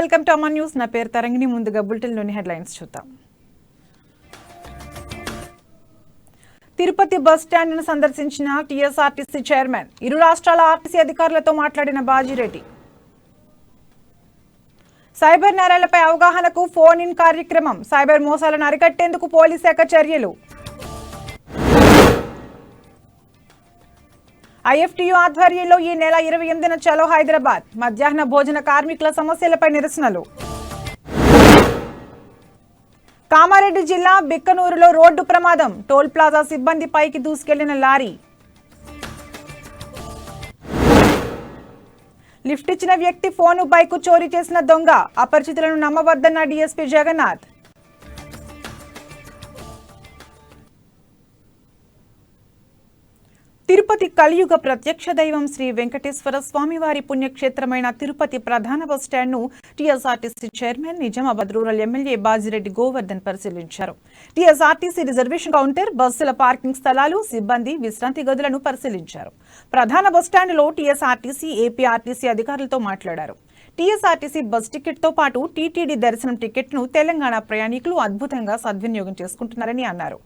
Welcome to Aman news. నా పేరు తరంగిణి. ముందుగా బులెటిన్లోని హెడ్లైన్స్ చూద్దాం. తిరుపతి బస్ స్టాండ్ను సందర్శించిన టీఎస్ఆర్టీసీ చైర్మన్. ఇరు రాష్ట్రాల ఆర్టీసీ అధికారులతో మాట్లాడిన బాజిరెడ్డి. సైబర్ నేరాలపై అవగాహనకు ఫోన్ ఇన్ కార్యక్రమం. సైబర్ మోసాలను అరికట్టేందుకు పోలీస్ శాఖ చర్యలు. ఐఎఫ్టీయూ ఆధ్వర్యంలో ఈ నెల 28న చలో హైదరాబాద్. మధ్యాహ్న భోజన కార్మికుల సమస్యలపై నిరసనలు. కామారెడ్డి జిల్లా బిక్కనూరులో రోడ్డు ప్రమాదం. టోల్ ప్లాజా సిబ్బంది పైకి దూసుకెళ్లిన లారీ. లిఫ్ట్ ఇచ్చిన వ్యక్తి ఫోను బైకు చోరీ చేసిన దొంగ. అపరిచితులను నమ్మవద్దన్న డీఎస్పీ జగన్నాథ్. తిరుపతి కలియుగ ప్రత్యక్ష దైవం శ్రీ వెంకటేశ్వర స్వామి వారి పుణ్యక్షేత్రమైన తిరుపతి ప్రధాన బస్ స్టాండ్ ను TSRTC chairman Nizamabad rural MLA Bajireddy Govardhan పరిశీలించారు. టీఎస్ఆర్టీసీ రిజర్వేషన్ కౌంటర్, బస్సుల పార్కింగ్ స్థలాలు, సిబ్బంది విశ్రాంతి గదులను పరిశీలించారు. ప్రధాన బస్ స్టాండ్లో టీఎస్ఆర్టీసీ, ఏపీఆర్టీసీ అధికారులతో మాట్లాడారు. టీఎస్ఆర్టీసీ బస్ టికెట్ తో పాటు టీటీడీ దర్శనం టికెట్ ను తెలంగాణ ప్రయాణికులు అద్భుతంగా సద్వినియోగం చేసుకుంటున్నారని అన్నారు.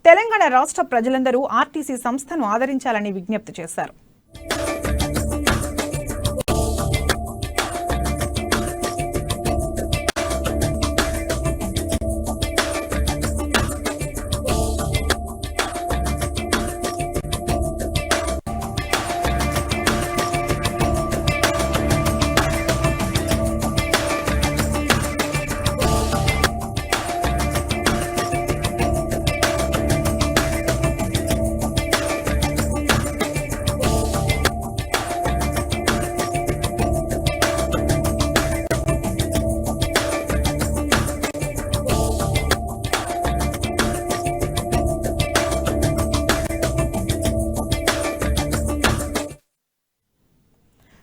తెలంగాణ రాష్ట్ర ప్రజలందరూ ఆర్టీసీ సంస్థను ఆదరించాలని విజ్ఞప్తి చేశారు.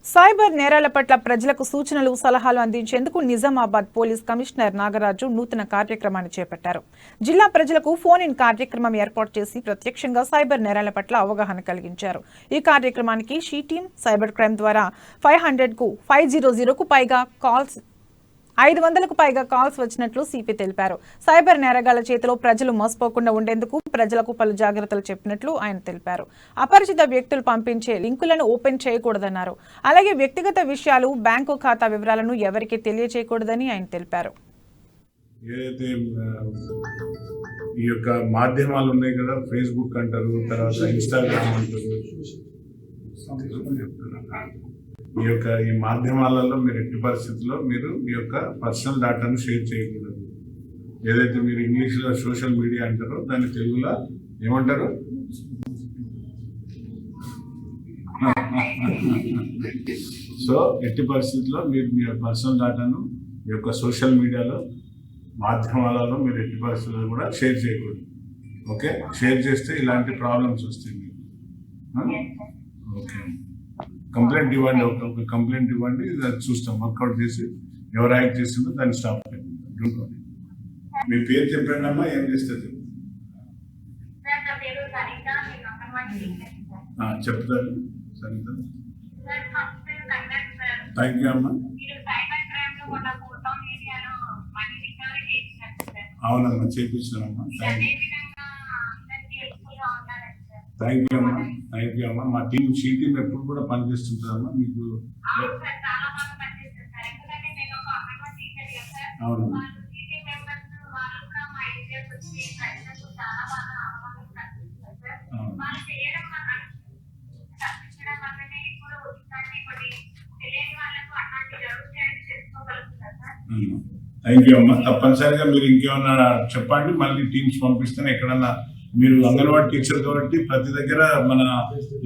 సైబర్ నేరాల పట్ల ప్రజలకు సూచనలు, సలహాలు అందించేందుకు నిజామాబాద్ పోలీస్ కమిషనర్ నాగరాజు నూతన కార్యక్రమాన్ని చేపట్టారు. జిల్లా ప్రజలకు ఫోన్ ఇన్ కార్యక్రమం ఏర్పాటు చేసి ప్రత్యక్షంగా సైబర్ నేరాల పట్ల అవగాహన కలిగించారు. ఈ కార్యక్రమానికి షీ టీమ్ సైబర్ క్రైమ్ ద్వారా 500కు పైగా కాల్స్ 500కు పైగా కాల్స్ వచ్చినట్లు సిపి తెలిపారు. సైబర్ నేరగాళ్ల చేతిలో ప్రజలు మోసపోకుండా ఉండేందుకు ప్రజలకు పలు జాగ్రత్తలు చెప్పినట్లు ఆయన తెలిపారు. అపరిచిత వ్యక్తులు పంపించే లింకులను ఓపెన్ చేయకూడదన్నారు. అలాగే వ్యక్తిగత విషయాలు, బ్యాంకు ఖాతా వివరాలను ఎవరికీ తెలియజేయకూడదని ఆయన తెలిపారు. ఏదైతే ఈ యొక్క మాధ్యమాలు ఉన్నాయి కదా, ఫేస్బుక్ అంటారు, తర్వాత ఇన్స్టాగ్రామ్ అంటారు, ఈ మాధ్యమాలలో మీరు ఎట్టి పరిస్థితుల్లో మీరు మీ యొక్క పర్సనల్ డేటాను షేర్ చేయకూడదు. ఏదైతే మీరు ఇంగ్లీష్లో సోషల్ మీడియా అంటారో దాన్ని తెలుగులో ఏమంటారు? సో ఎట్టి పరిస్థితుల్లో మీరు మీ పర్సనల్ డేటాను మీ యొక్క సోషల్ మీడియాలో, మాధ్యమాలలో మీరు ఎట్టి పరిస్థితుల్లో కూడా షేర్ చేయకూడదు. ఓకే, షేర్ చేస్తే ఇలాంటి ప్రాబ్లమ్స్ వస్తాయి మీకు. ఓకే, కంప్లైంట్ ఇవ్వండి, ఒక కంప్లైంట్ ఇవ్వండి, అది చూస్తాం, వర్కౌట్ చేసి ఎవరు యాక్ట్ చేసిందో దాన్ని స్టాప్ చేయండి. మీ పేరు చెప్పండి అమ్మా, ఏం చేస్తుంది చెప్తారు సరిత. థ్యాంక్ యూ అమ్మా. అవునమ్మా, చేయించానమ్మా. థ్యాంక్ యూ అమ్మా, థ్యాంక్ యూ అమ్మా. మా టీం షీ టీం ఎప్పుడు కూడా పనిచేస్తుంటుందమ్మా మీకు. అవును, థ్యాంక్ యూ అమ్మా. తప్పనిసరిగా మీరు ఇంకేమన్నా చెప్పండి, మళ్ళీ టీమ్స్ పంపిస్తాను. ఎక్కడన్నా మీరు అంగన్వాడీ టీచర్ కాబట్టి ప్రతి దగ్గర మన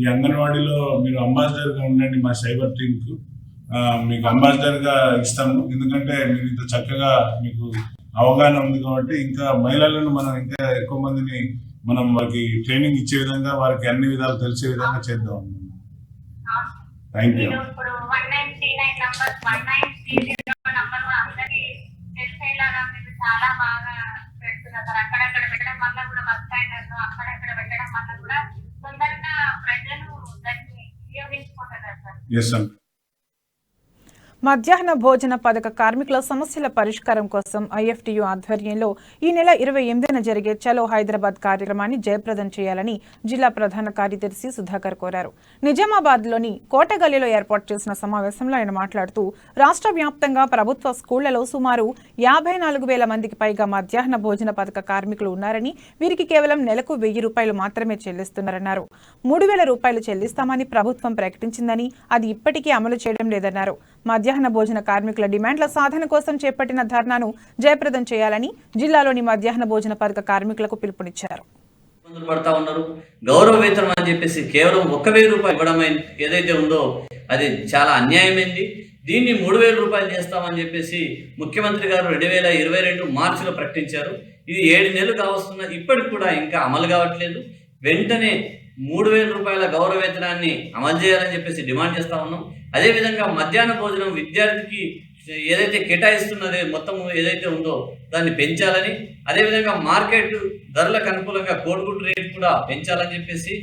ఈ అంగన్వాడీలో మీరు అంబాసిడర్గా ఉండండి. మా సైబర్ టీంకు మీకు అంబాసిడర్గా ఇస్తాము. ఎందుకంటే మీరు ఇంత చక్కగా మీకు అవగాహన ఉంది కాబట్టి ఇంకా మహిళలను మనం ఇంకా ఎక్కువ మందిని మనం వారికి ట్రైనింగ్ ఇచ్చే విధంగా, వారికి అన్ని విధాలు తెలిసే విధంగా చేద్దాం. Thank you. మధ్యాహ్న భోజన పథక కార్మికుల సమస్యల పరిష్కారం కోసం ఐఎఫ్టీయూ ఆధ్వర్యంలో ఈ నెల 28న జరిగే చలో హైదరాబాద్ కార్యక్రమాన్ని జయప్రదం చేయాలని జిల్లా ప్రధాన కార్యదర్శి సుధాకర్ కోరారు. నిజామాబాద్లోని కోటగల్లీలో ఏర్పాటు చేసిన సమావేశంలో ఆయన మాట్లాడుతూ రాష్ట్ర వ్యాప్తంగా ప్రభుత్వ స్కూళ్లలో సుమారు 54,000 మందికి పైగా మధ్యాహ్న భోజన పథక కార్మికులు ఉన్నారని, వీరికి కేవలం నెలకు 1,000 రూపాయలు మాత్రమే చెల్లిస్తున్నారన్నారు. 3,000 రూపాయలు చెల్లిస్తామని ప్రభుత్వం ప్రకటించిందని అది ఇప్పటికీ అమలు చేయడం లేదన్నారు. మధ్యాహ్న భోజన కార్మికుల డిమాండ్ల సాధన కోసం చేపట్టిన ధర్నాను జయప్రదం చేయాలని జిల్లాలోని మధ్యాహ్న భోజన పథక కార్మికులకు పిలుపునిచ్చారు. పడతా ఉన్నారు. గౌరవ వేతనం అని చెప్పేసి కేవలం 1,000 రూపాయలు ఇవ్వడం ఏదైతే ఉందో అది చాలా అన్యాయమైంది. దీన్ని 3,000 రూపాయలు చేస్తామని చెప్పేసి ముఖ్యమంత్రి గారు 2022 మార్చిలో ప్రకటించారు. ఇది 7 నెలలు కావస్తున్నా ఇప్పటికి కూడా ఇంకా అమలు కావట్లేదు. వెంటనే 3,000 రూపాయల గౌరవ వేతనాన్ని అమలు చేయాలని చెప్పేసి డిమాండ్ చేస్తా ఉన్నాం. అదేవిధంగా మధ్యాహ్న భోజనం విద్యార్థికి ఏదైతే కేటాయిస్తున్నదే మొత్తం ఏదైతే ఉందో దాన్ని పెంచాలని, అదేవిధంగా మార్కెట్ ధరలకు అనుకూలంగా కోడిగుడ్డు రేటు కూడా పెంచాలని చెప్పేసి,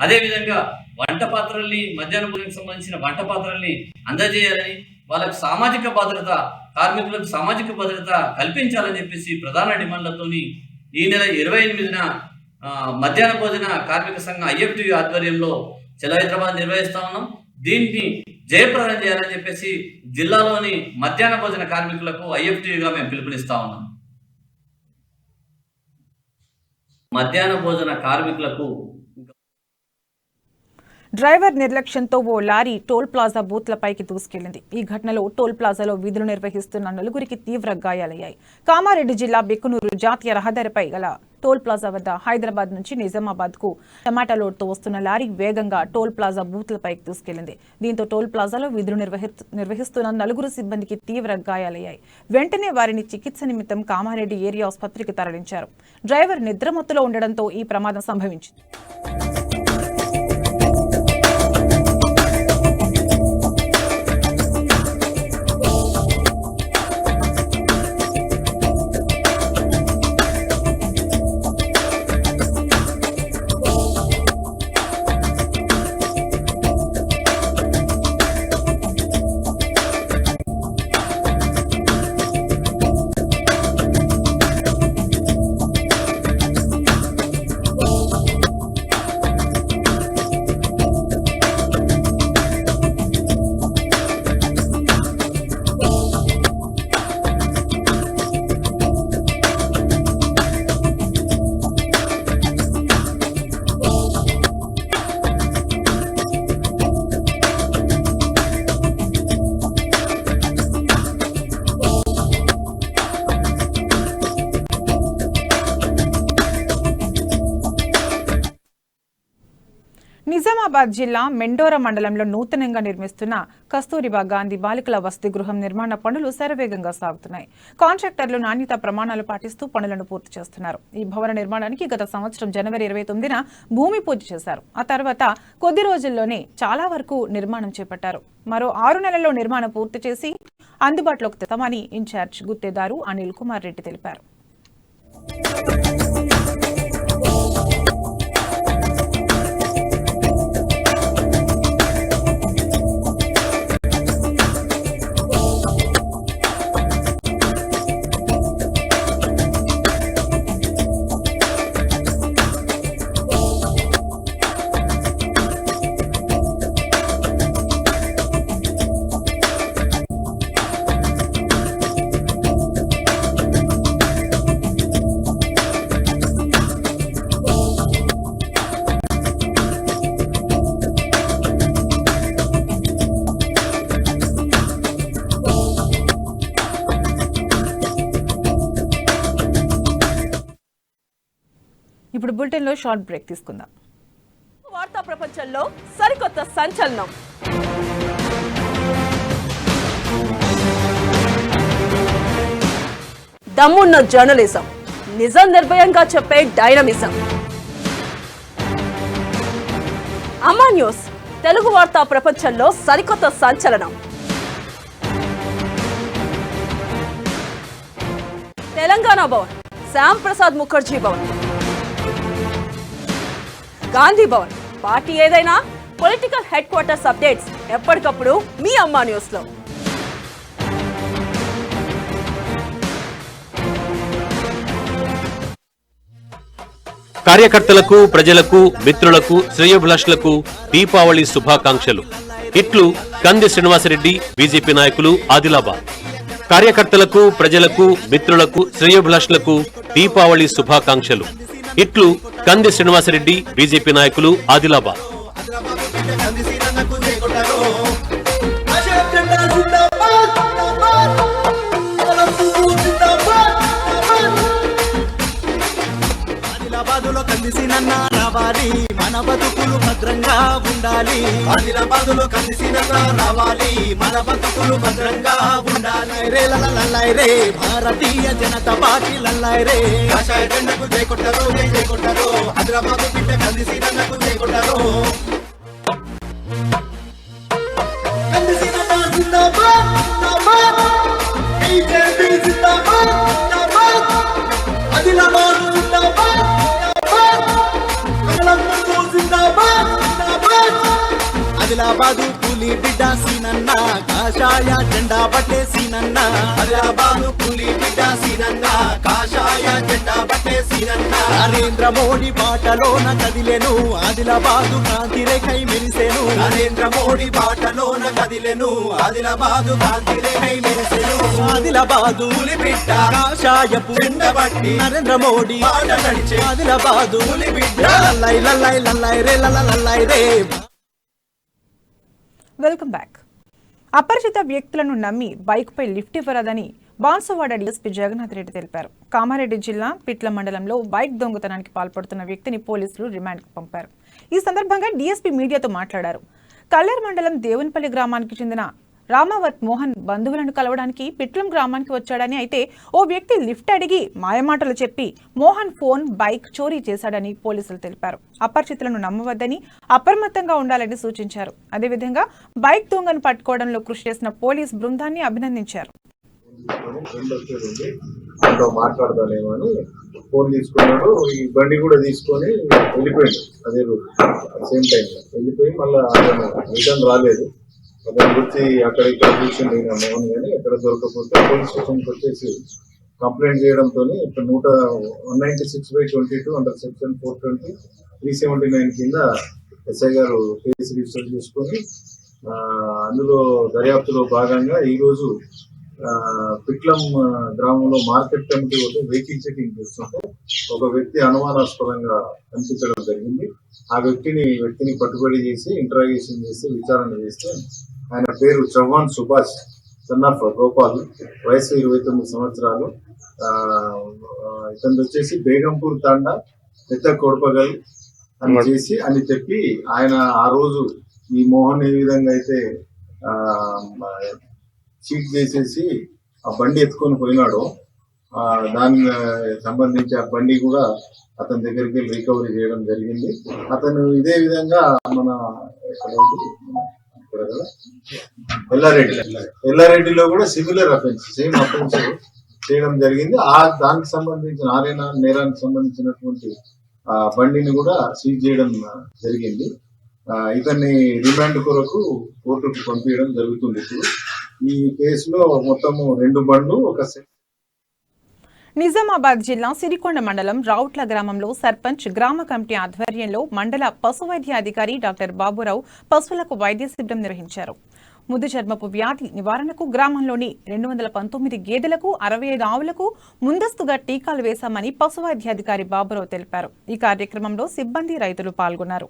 అదేవిధంగా వంట పాత్రల్ని మధ్యాహ్న భోజనానికి సంబంధించిన వంట పాత్రల్ని అందజేయాలని, వాళ్ళకు సామాజిక భద్రత, కార్మికులకు సామాజిక భద్రత కల్పించాలని చెప్పేసి ప్రధాన డిమాండ్లతోని ఈ నెల 28న మధ్యాహ్న భోజన కార్మిక సంఘం ఐఎఫ్టీయూ ఆధ్వర్యంలో చలో హైదరాబాద్ నిర్వహిస్తా ఉన్నాం. దీన్ని జయప్రదం చేయాలని చెప్పేసి జిల్లాలోని మధ్యాహ్న భోజన కార్మికులకు ఐఎఫ్టీయూగా మేము పిలుపునిస్తా ఉన్నాం. మధ్యాహ్న భోజన కార్మికులకు డ్రైవర్ నిర్లక్ష్యంతో ఓ లారీ టోల్ ప్లాజా బూత్లపైకి దూసుకెళ్లింది. ఈ ఘటనలో టోల్ ప్లాజాలో విధులు నిర్వహిస్తున్న 4గురికి తీవ్ర గాయాలయ్యాయి. కామారెడ్డి జిల్లా బిక్కునూరు జాతీయ రహదారిపై గల టోల్ ప్లాజా వద్ద హైదరాబాద్ నుంచి నిజామాబాద్ కు టమాటా లోడ్తో వస్తున్న లారీ వేగంగా టోల్ ప్లాజా బూత్లపైకి దూసుకెళ్లింది. దీంతో టోల్ ప్లాజాలో విధులు నిర్వహిస్తున్న 4 సిబ్బందికి తీవ్ర గాయాలయ్యాయి. వెంటనే వారిని చికిత్స నిమిత్తం కామారెడ్డి ఏరియా ఆసుపత్రికి తరలించారు. డ్రైవర్ నిద్రమత్తులో ఉండడంతో ఈ ప్రమాదం సంభవించింది. నిజామాబాద్ జిల్లా మెండోర మండలంలో నూతనంగా నిర్మిస్తున్న కస్తూరిబా గాంధీ బాలికల వసతి గృహం నిర్మాణ పనులు శరవేగంగా సాగుతున్నాయి. కాంట్రాక్టర్లు నాణ్యత ప్రమాణాలు పాటిస్తూ పనులను పూర్తి చేస్తున్నారు. ఈ భవన నిర్మాణానికి గత సంవత్సరం జనవరి 29న భూమి పూజ చేశారు. ఆ తర్వాత కొద్ది రోజుల్లోనే చాలా వరకు నిర్మాణం చేపట్టారు. మరో 6 నెలల్లో నిర్మాణం పూర్తి చేసి అందుబాటులోకి తెస్తామని ఇన్ఛార్జ్ గుత్తేదారు అనిల్ కుమార్ రెడ్డి తెలిపారు. ఇప్పుడు బులెటిన్లో షార్ట్ బ్రేక్ తీసుకుందాం. వార్తా ప్రపంచంలో సరికొత్త సంచలనం. దమ్మున్న జర్నలిజం, నిజం నిర్భయంగా చెప్పే డైనమిజం. అమ్మా న్యూస్ తెలుగు వార్తా ప్రపంచంలో సరికొత్త సంచలనం. తెలంగాణ భవన్, శ్యామ్ ప్రసాద్ ముఖర్జీ భవన్, గాంధీ భవన్, పార్టీ ఏదైనా పొలిటికల్ హెడ్ క్వార్టర్స్ అప్డేట్స్ ఎప్పటికప్పుడు మీ అమ్మా న్యూస్ లో. కార్యకర్తలకు, ప్రజలకు, మిత్రులకు, శ్రేయోభిలాషులకు దీపావళి శుభాకాంక్షలు. ఇట్లు కంది శ్రీనివాసరెడ్డి, బీజేపీ నాయకులు, ఆదిలాబాద్. కార్యకర్తలకు, ప్రజలకు, మిత్రులకు, శ్రేయోభిలాషులకు దీపావళి శుభాకాంక్షలు. ఇట్లు కంది శ్రీనివాసరెడ్డి, బీజేపీ నాయకులు, ఆదిలాబాద్. ఆదిలాబాదులో కందిసినన్న రావాలి, మన బతుకులు భద్రంగా ఉండాలి. ఆదిలాబాదులో కందిసినన్న రావాలి, మన బతుకులు భద్రంగా ఉండాలి. రే లల్లై రే, భారతీయ జనతా పార్టీ లల్లై రే. కాషాయ జెండాకు జై కొట్టరు, జై కొట్టరు. ఆదిలాబాదు బిడ్డ కందిసినన్నకు జై కొట్టరు. కందిసినన్న జిందాబాద్, జిందాబాద్. బీజేపీ జిందాబాద్, జిందాబాద్. ఆదిలాబాద్ జిందాబాద్, ఆదిలాబాదు పులి బిడ్డ సీనన్న, కాషాయ జెండా పట్టే సీనన్న. ఆదిలాబాదు పులి బిడ్డ సీనన్న, కాషాయ జెండా పట్టే సీనన్న. నరేంద్ర మోడీ బాటలోన కదిలెను, ఆదిలాబాదు కాంతి రేఖై మెరిసెను. నరేంద్ర మోడీ బాటలోన కదిలెను, ఆదిలాబాదు కాంతి రేఖై మెరిసెను. ఆదిలాబాదు పులి బిడ్డ కాషాయపు జెండా పట్టి నరేంద్ర మోడీ బాట నడిచే. ఆదిలాబాదు పులి బిడ్డ లల్లై లల్లై లల్లై రే లల్లై రే. Welcome back. అపరిచిత వ్యక్తులను నమ్మి బైక్పై లిఫ్ట్ ఇవ్వరాదని బాన్సువాడ డీఎస్పీ జగన్నాథ్ రెడ్డి తెలిపారు. కామారెడ్డి జిల్లా పిట్ల మండలంలో బైక్ దొంగతనానికి పాల్పడుతున్న వ్యక్తిని పోలీసులు రిమాండ్కు పంపారు. ఈ సందర్భంగా డీఎస్పీ మీడియాతో మాట్లాడారు. కల్లేరు మండలం దేవునిపల్లి గ్రామానికి చెందిన రామావత్ మోహన్ బంధువులను కలవడానికి పిట్లం గ్రామానికి వచ్చాడని, అయితే ఓ వ్యక్తి లిఫ్ట్ అడిగి మాయమాటలు చెప్పి మోహన్ ఫోన్, బైక్ చోరీ చేశాడని పోలీసులు తెలిపారు. అపరిచితులను నమ్మవద్దని, అప్రమత్తంగా ఉండాలని సూచించారు. అదేవిధంగా బైక్ దొంగను పట్టుకోవడంలో కృషి చేసిన పోలీస్ బృందాన్ని అభినందించారు. మాట్లాడదాలేమో అని ఫోన్ తీసుకున్నాడు. ఈ బండి కూడా తీసుకొని వెళ్ళిపోయాడు. అదే రోజు సేమ్ టైం వెళ్ళిపోయి మళ్ళీ రిటర్న్ రాలేదు. దాని గురించి అక్కడ ఇక్కడ కూర్చొని మోహన్ కానీ ఎక్కడ దొరకకపోతే పోలీస్ స్టేషన్కి వచ్చేసి కంప్లైంట్ చేయడంతో ఇప్పుడు 196/22 అండర్ సెక్షన్ 420 379 కింద ఎస్ఐ గారు కేసు రిజిస్టర్ చేసుకొని అందులో దర్యాప్తులో భాగంగా ఈరోజు పిట్లం గ్రామంలో మార్కెట్ కమిటీ వద్ద వెహికల్ చెకింగ్ చేస్తుంటే ఒక వ్యక్తి అనుమానాస్పదంగా కనిపించడం జరిగింది. ఆ వ్యక్తిని పట్టుబడి చేసి ఇంటరాగేషన్ చేసి విచారణ చేస్తే ఆయన పేరు చౌహాన్ సుభాష్, సన్ ఆఫ్ గోపాల్, వయసు 29 సంవత్సరాలు. ఇతను వచ్చేసి బేగంపూర్ తాండా పెద్ద కొడపగల్ అని చెప్పి ఆయన ఆ రోజు ఈ మోహన్ ఏ విధంగా అయితే చీట్ చేసేసి ఆ బండి ఎత్తుకొని పోయినాడో దానికి సంబంధించి ఆ బండి కూడా అతని దగ్గరికి వెళ్ళి రికవరీ చేయడం జరిగింది. అతను ఇదే విధంగా మన ఎల్లారెడ్డిలో కూడా సిమిలర్ అఫెన్స్, సేమ్ అఫెన్స్ చేయడం జరిగింది. దానికి సంబంధించిన నేరానికి సంబంధించినటువంటి బండిని కూడా సీజ్ చేయడం జరిగింది. ఇతన్ని రిమాండ్ కొరకు కోర్టుకు పంపించడం జరుగుతుంది. ఇప్పుడు ఈ కేసులో మొత్తము 2 బండ్లు, ఒక నిజామాబాద్ జిల్లా సిరికొండ మండలం రావుట్ల గ్రామంలో సర్పంచ్, గ్రామ కమిటీ ఆధ్వర్యంలో మండల పశు వైద్య అధికారి డాక్టర్ బాబురావు పశువులకు వైద్య శిబిరం నిర్వహించారు. ముద్దు చర్మపు వ్యాధి నివారణకు గ్రామంలోని 219 గేదెలకు, 65 ఆవులకు ముందస్తుగా టీకాలు వేశామని పశు వైద్యాధికారి బాబురావు తెలిపారు. ఈ కార్యక్రమంలో సిబ్బంది, రైతులు పాల్గొన్నారు.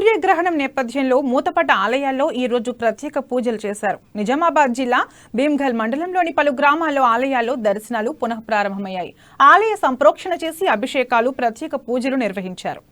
సూర్యగ్రహణం నేపథ్యంలో మూతపడ్డ ఆలయాల్లో ఈ రోజు ప్రత్యేక పూజలు చేశారు. నిజామాబాద్ జిల్లా భీమ్గల్ మండలంలోని పలు గ్రామాల్లో ఆలయాల్లో దర్శనాలు పునః ప్రారంభమయ్యాయి. ఆలయ సంప్రోక్షణ చేసి అభిషేకాలు, ప్రత్యేక పూజలు నిర్వహించారు.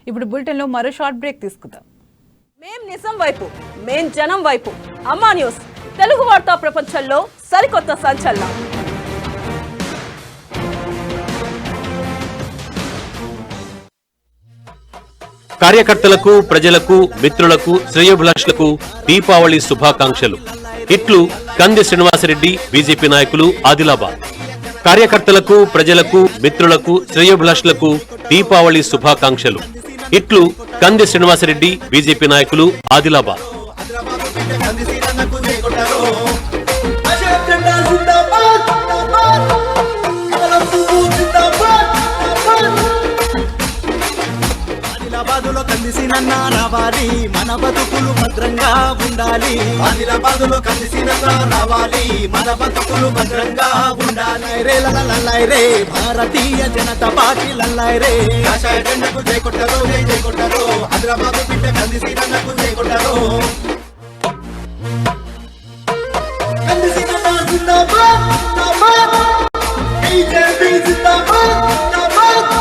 ఇప్పుడు బులెటిన్లో మరో షార్ట్ బ్రేక్ తీసుకుందాం. మేం నిజం వైపు, మేం జనం వైపు. అమ్మా న్యూస్ తెలుగు వార్తా ప్రపంచంలో సరికొత్త సంచలనం. కార్యకర్తలకు, ప్రజలకు, మిత్రులకు, శ్రేయోభిలాషులకు దీపావళి శుభాకాంక్షలు. ఇట్లు కంది శ్రీనివాసరెడ్డి, బీజేపీ నాయకులు, ఆదిలాబాద్. కార్యకర్తలకు, ప్రజలకు, మిత్రులకు, శ్రేయోభిలాషులకు దీపావళి శుభాకాంక్షలు. ఇట్లు కంది శ్రీనివాసరెడ్డి, బీజేపీ నాయకులు, ఆదిలాబాద్. ఆదిలాబాదులో కందిసినన్నా రావాలి, మన బతుకులు భద్రంగా ఉండాలి. ఆదిలాబాదులో కందిసినన్నా రావాలి, మన బతుకులు భద్రంగా ఉండాలి. రే లల్లై రే భారతీయ జనతా పార్టీ లల్లై రే. కాషాయ జెండాకు జై కొట్టరు, జై కొట్టరు. ఆదిలాబాదు బిడ్డ కందిసినన్నకు జై కొట్టరు. కందిసినన్నా జిందాబాద్ జిందాబాద్, బీజేపీ జిందాబాద్ జిందాబాద్.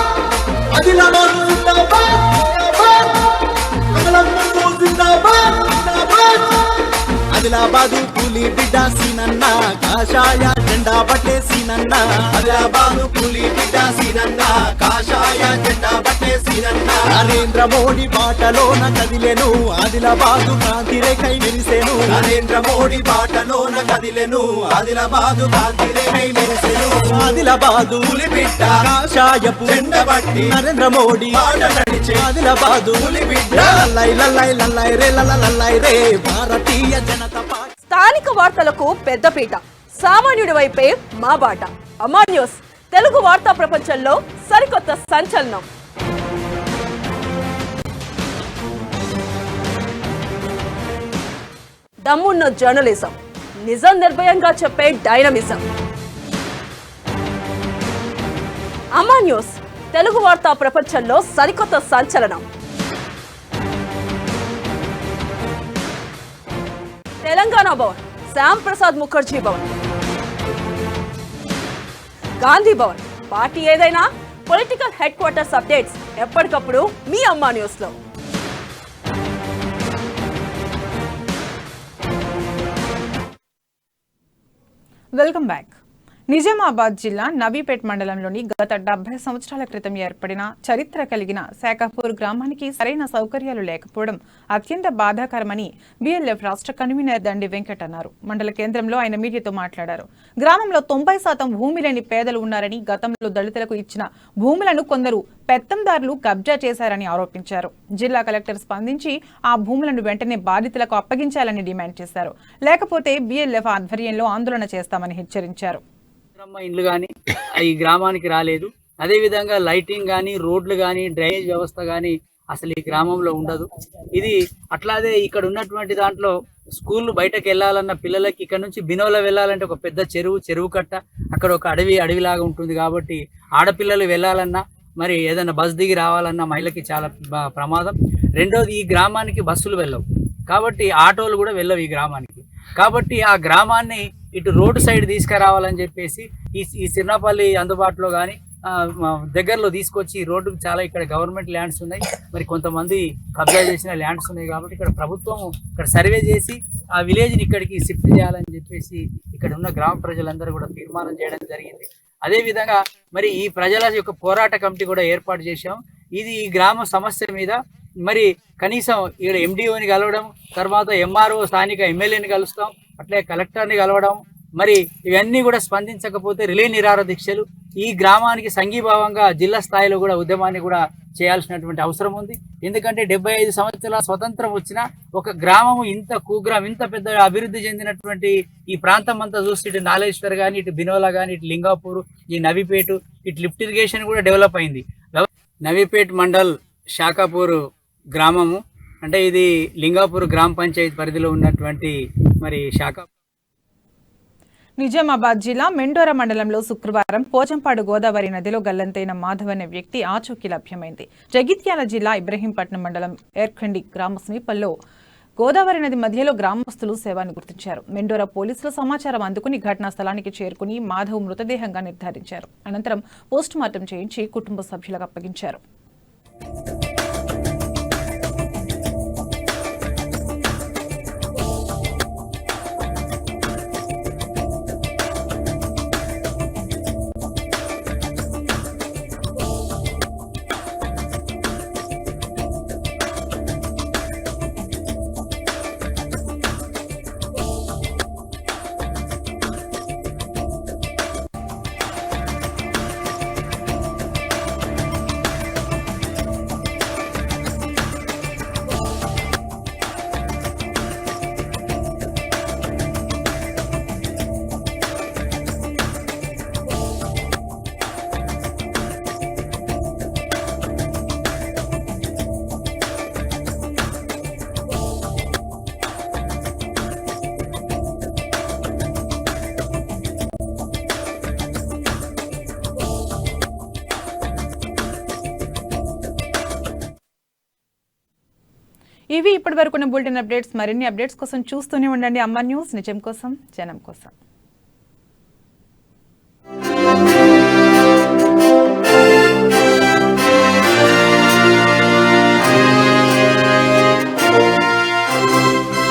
ఆదిలాబాదు జిందాబాద్ ఆదిలాబాదు పులి బిడ్డ సీనన్న, కాషాయ జెండా బట్టే సీనన్న. ఆదిలాబాదు పులి బిడ్డ సీనన్న, కాషాయ జెండా బట్టే సీనన్న. నరేంద్ర మోడీ బాటలోన కదిలెను, ఆదిలాబాదు కాంతి రేఖై మెరిసెను. నరేంద్ర మోడీ బాటలోన కదిలెను, ఆదిలాబాదు కాంతి రేఖై మెరిసెను. ఆదిలాబాదు పులి బిడ్డ కాషాయపు జెండా బట్టి నరేంద్ర మోడీ బాట నడిచే. ఆదిలాబాదు పులి బిడ్డ లల్లై లల్లై లల్లై రే లల్లై రే భారతీయ జనతా పార్టీ. స్థానిక వార్తలకు పెద్దపీట, సామాన్యుడి వైపే మా బాట. అమ్మా న్యూస్ తెలుగు వార్తా ప్రపంచంలో సరికొత్త సంచలనం. దమ్మున్న జర్నలిజం, నిజం నిర్భయంగా చెప్పే డైనమిజం. అమ్మా న్యూస్ తెలుగు వార్తా ప్రపంచంలో సరికొత్త సంచలనం. తెలంగాణ భవన్, శ్యామ్ ప్రసాద్ ముఖర్జీ భవన్, గాంధీ భవన్. పార్టీ ఏదైనా పొలిటికల్ హెడ్ క్వార్టర్స్ అప్డేట్స్ ఎప్పటికప్పుడు మీ అమ్మా న్యూస్ లో. Welcome back. నిజామాబాద్ జిల్లా నవీపేట్ మండలంలోని గత 70 సంవత్సరాల క్రితం ఏర్పడిన చరిత్ర కలిగిన శాఖాపూర్ గ్రామానికి సరైన సౌకర్యాలు లేకపోవడం అత్యంత బాధాకరమని బీఎల్ఎఫ్ రాష్ట్ర కన్వీనర్ దండి వెంకట్ అన్నారు. మండల కేంద్రంలో ఆయన మీడియాతో మాట్లాడారు. గ్రామంలో 90% భూమి లేని పేదలు ఉన్నారని, గతంలో దళితులకు ఇచ్చిన భూములను కొందరు పెత్తందారులు కబ్జా చేశారని ఆరోపించారు. జిల్లా కలెక్టర్ స్పందించి ఆ భూములను వెంటనే బాధితులకు అప్పగించాలని డిమాండ్ చేశారు. లేకపోతే బీఎల్ఎఫ్ ఆధ్వర్యంలో ఆందోళన చేస్తామని హెచ్చరించారు. ఇండ్లు కానీ ఈ గ్రామానికి రాలేదు. అదేవిధంగా లైటింగ్ కానీ, రోడ్లు కానీ, డ్రైనేజ్ వ్యవస్థ కానీ అసలు ఈ గ్రామంలో ఉండదు. ఇది అట్లాగే ఇక్కడ ఉన్నటువంటి దాంట్లో స్కూల్ బయటకు వెళ్ళాలన్న పిల్లలకి ఇక్కడ నుంచి బినోలా వెళ్ళాలంటే ఒక పెద్ద చెరువు కట్ట, అక్కడ ఒక అడవిలాగా ఉంటుంది. కాబట్టి ఆడపిల్లలు వెళ్ళాలన్నా మరి ఏదైనా బస్ దిగి రావాలన్నా మహిళకి చాలా ప్రమాదం. రెండోది, ఈ గ్రామానికి బస్సులు వెళ్ళవు కాబట్టి ఆటోలు కూడా వెళ్ళవు ఈ గ్రామానికి. కాబట్టి ఆ గ్రామాన్ని ఇటు రోడ్డు సైడ్ తీసుకురావాలని చెప్పేసి ఈ సిర్నాపల్లి అందుబాటులో కానీ దగ్గరలో తీసుకొచ్చి ఈ రోడ్డుకు చాలా ఇక్కడ గవర్నమెంట్ ల్యాండ్స్ ఉన్నాయి, మరి కొంతమంది కబ్జా చేసిన ల్యాండ్స్ ఉన్నాయి. కాబట్టి ఇక్కడ ప్రభుత్వం ఇక్కడ సర్వే చేసి ఆ విలేజ్ని ఇక్కడికి షిఫ్ట్ చేయాలని చెప్పేసి ఇక్కడ ఉన్న గ్రామ ప్రజలందరూ కూడా తీర్మానం చేయడం జరిగింది. అదేవిధంగా మరి ఈ ప్రజల యొక్క పోరాట కమిటీ కూడా ఏర్పాటు చేశాం. ఇది ఈ గ్రామ సమస్య మీద మరి కనీసం ఇక్కడ ఎండిఓని కలవడం, తర్వాత ఎంఆర్ఓ స్థానిక ఎమ్మెల్యేని కలుస్తాం, అట్లే కలెక్టర్ని కలవడం, మరి ఇవన్నీ కూడా స్పందించకపోతే రిలే నిరాహార దీక్షలు, ఈ గ్రామానికి సంఘీభావంగా జిల్లా స్థాయిలో కూడా ఉద్యమాన్ని కూడా చేయాల్సినటువంటి అవసరం ఉంది. ఎందుకంటే 75 సంవత్సరాల స్వతంత్రం వచ్చిన ఒక గ్రామము ఇంత కుగ్రామం, ఇంత పెద్ద అభివృద్ధి చెందినటువంటి ఈ ప్రాంతం అంతా చూస్తే ఇటు నాలేశ్వర్ కానీ, ఇటు బినోలా కానీ, ఇటు లింగాపూర్, ఈ నవీపేట, ఇటు లిఫ్ట్ ఇరిగేషన్ కూడా డెవలప్ అయింది. నవీపేట్ మండల్ శాఖాపూర్ గ్రామము అంటే ఇది లింగాపూర్ గ్రామ పంచాయతీ పరిధిలో ఉన్నటువంటి మరి శాఖ. నిజామాబాద్ జిల్లా మెండోర మండలంలో శుక్రవారం పోచంపాడు గోదావరి నదిలో గల్లంతైన మాధవ్ అనే వ్యక్తి ఆచూకీ లభ్యమైంది. జగిత్యాల జిల్లా ఇబ్రహీంపట్నం మండలం ఏర్ఖండి గ్రామ సమీపంలో గోదావరి నది మధ్యలో గ్రామస్తులు శవాన్ని గుర్తించారు. మెండోర పోలీసులు సమాచారం అందుకుని ఘటనా స్థలానికి చేరుకుని మాధవ్ మృతదేహంగా నిర్ధారించారు. అనంతరం పోస్టుమార్టం చేయించి కుటుంబ సభ్యులకు అప్పగించారు. ఇవి ఇప్పటివరకున్న బులెటిన్ అప్డేట్స్. మరిన్ని అప్డేట్స్ కోసం చూస్తూనే ఉండండి అమ్మ న్యూస్, నిజం కోసం జనం కోసం.